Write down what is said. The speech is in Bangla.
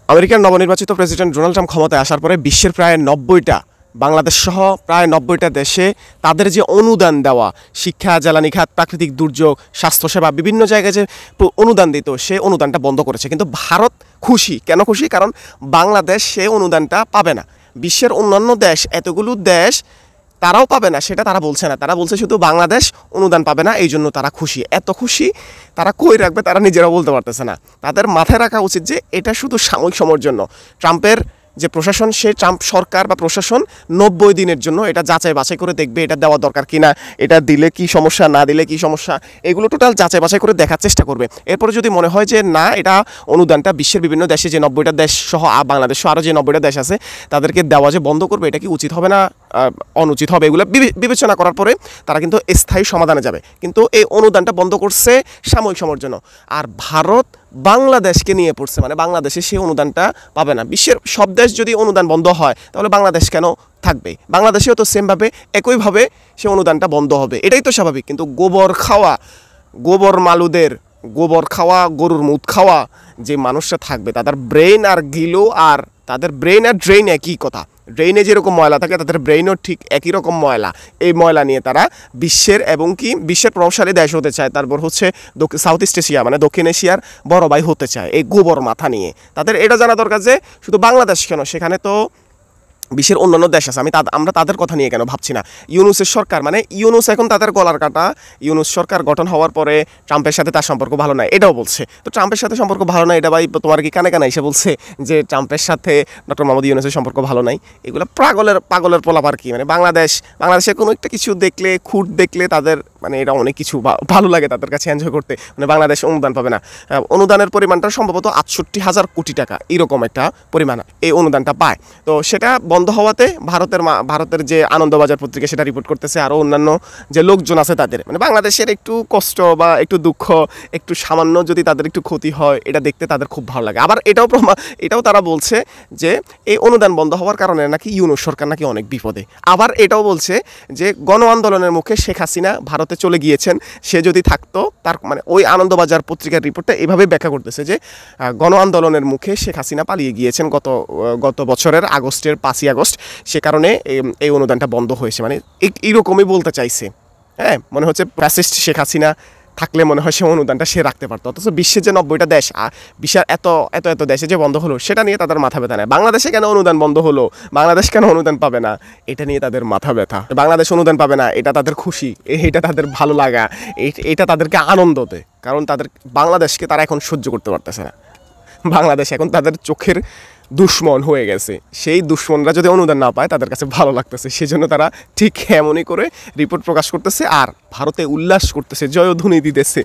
আমেরিকার নবনির্বাচিত প্রেসিডেন্ট ডোনাল্ড ট্রাম্প ক্ষমতায় আসার পরে বিশ্বের প্রায় 90টা বাংলাদেশ সহ প্রায় 90টা দেশে তাদের যে অনুদান দেওয়া শিক্ষা, জ্বালানি খাত, প্রাকৃতিক দুর্যোগ, স্বাস্থ্যসেবা বিভিন্ন জায়গায় যে অনুদান দিত সে অনুদানটা বন্ধ করেছে। কিন্তু ভারত খুশি। কেন খুশি? কারণ বাংলাদেশ সে অনুদানটা পাবে না। বিশ্বের অন্যান্য দেশ, এতগুলো দেশ তারাও পাবে না, সেটা তারা বলছে না। তারা বলছে শুধু বাংলাদেশ অনুদান পাবে না, এই জন্য তারা খুশি। এত খুশি তারা কই রাখবে তারা নিজেরাও বলতে পারতেছে না। তাদের মাথায় রাখা উচিত যে এটা শুধু সাময়িক সময়ের জন্য। ট্রাম্পের যে প্রশাসন, সে ট্রাম্প সরকার বা প্রশাসন 90 দিনের জন্য এটা যাচাই বাছাই করে দেখবে এটা দেওয়া দরকার কিনা, এটা দিলে কি সমস্যা, না দিলে কি সমস্যা, এগুলো টোটাল যাচাই বাছাই করে দেখার চেষ্টা করবে। এরপরে যদি মনে হয় যে না, এটা অনুদানটা বিশ্বের বিভিন্ন দেশে যে 90টা দেশ সহ বাংলাদেশ সহ আরও যে 90টা দেশ আছে তাদেরকে দেওয়া যে বন্ধ করবে, এটা কি উচিত হবে না অনুচিত হবে, এগুলো বিবেচনা করার পরে তারা কিন্তু স্থায়ী সমাধানে যাবে। কিন্তু এই অনুদানটা বন্ধ করছে সাময়িক সময়ের জন্য। আর ভারত বাংলাদেশকে নিয়ে পড়ছে, মানে বাংলাদেশে সেই অনুদানটা পাবে না। বিশ্বের সব দেশ যদি অনুদান বন্ধ হয় তাহলে বাংলাদেশ কেন থাকবে? বাংলাদেশেও তো সেমভাবে একইভাবে সে অনুদানটা বন্ধ হবে, এটাই তো স্বাভাবিক। কিন্তু গোবর খাওয়া, গোবর মালুদের গোবর খাওয়া, গরুর মুত খাওয়া যে মানুষরা থাকবে তাদের ব্রেইন আর গিলো আর তাদের ব্রেইন আর ড্রেইন একই কথা। ড্রেইনে যেরকম ময়লা থাকে তাদের ব্রেইনও ঠিক একই রকম ময়লা। এই ময়লা নিয়ে তারা বিশ্বের এবং কি বিশ্বের প্রভাবশালী দেশ হতে চায়। তারপর হচ্ছে সাউথ ইস্ট এশিয়া মানে দক্ষিণ এশিয়ার বড় ভাই হতে চায় এই গোবর মাথা নিয়ে। তাদের এটা জানা দরকার যে শুধু বাংলাদেশ কেন, সেখানে তো বিশ্বের অন্যান্য দেশ আছে। আমরা তাদের কথা নিয়ে কেন ভাবছি না? ইউনুসের সরকার, মানে ইউনুস এখন তাদের গলার কাটা। ইউনুস সরকার গঠন হওয়ার পরে ট্রাম্পের সাথে তার সম্পর্ক ভালো নয়, এটাও বলছে। তো ট্রাম্পের সাথে সম্পর্ক ভালো নয়, এটা ভাই তোমার কি কানে কানে এসে বলছে যে ট্রাম্পের সাথে ডক্টর মোহাম্মদ ইউনুসের সম্পর্ক ভালো নাই? এগুলো পাগলের পোলাপার কি? মানে বাংলাদেশের কোনো একটা কিছু দেখলে, খুঁট দেখলে তাদের মানে এটা অনেক কিছু ভালো লাগে তাদের কাছে এনজয় করতে। মানে বাংলাদেশ অনুদান পাবে না, অনুদানের পরিমাণটা সম্ভবত 68,000 কোটি টাকা এরকম একটা পরিমাণ এই অনুদানটা পায়। তো সেটা বন্ধ হওয়াতে ভারতের যে আনন্দবাজার পত্রিকা সেটা রিপোর্ট করতেছে, আরও অন্যান্য যে লোকজন আছে তাদের মানে বাংলাদেশের একটু কষ্ট বা একটু দুঃখ, একটু সামান্য যদি তাদের একটু ক্ষতি হয় এটা দেখতে তাদের খুব ভালো লাগে। আবার এটাও তারা বলছে যে এই অনুদান বন্ধ হওয়ার কারণে নাকি ইউনুস সরকার নাকি অনেক বিপদে। আবার এটাও বলছে যে গণ আন্দোলনের মুখে শেখ হাসিনা ভারতে চলে গিয়েছেন, সে যদি থাকতো তার মানে ওই আনন্দবাজার পত্রিকার রিপোর্টটা এভাবে ব্যাখ্যা করতেছে যে গণ আন্দোলনের মুখে শেখ হাসিনা পালিয়ে গিয়েছেন গত বছরের আগস্টের 5ই আগস্ট, সে কারণে এই অনুদানটা বন্ধ হয়েছে। মানে এইরকমই বলতে চাইছে। হ্যাঁ, মনে হচ্ছে ফ্যাসিস্ট শেখ হাসিনা থাকলে মনে হয় সে অনুদানটা সে রাখতে পারতো। অথচ বিশ্বের যে 90টা দেশ, বিশ্বের এত দেশে যে বন্ধ হলো সেটা নিয়ে তাদের মাথা ব্যথা নেই। বাংলাদেশে কেন অনুদান বন্ধ হলো, বাংলাদেশ কেন অনুদান পাবে না, এটা নিয়ে তাদের মাথা ব্যথা। বাংলাদেশ অনুদান পাবে না এটা তাদের খুশি, এটা তাদের ভালো লাগা, এটা তাদেরকে আনন্দ দেয়। কারণ বাংলাদেশকে তারা এখন সহ্য করতে পারতেছে না। বাংলাদেশ এখন তাদের চোখের দুশ্মন হয়ে গেছে। সেই দুশ্মনরা যদি অনুদান না পায় তাদের কাছে ভালো লাগতেছে, সেজন্য তারা ঠিক এমনই করে রিপোর্ট প্রকাশ করতেছে আর ভারতে উল্লাস করতেছে, জয়ধ্বনি দিতেছে।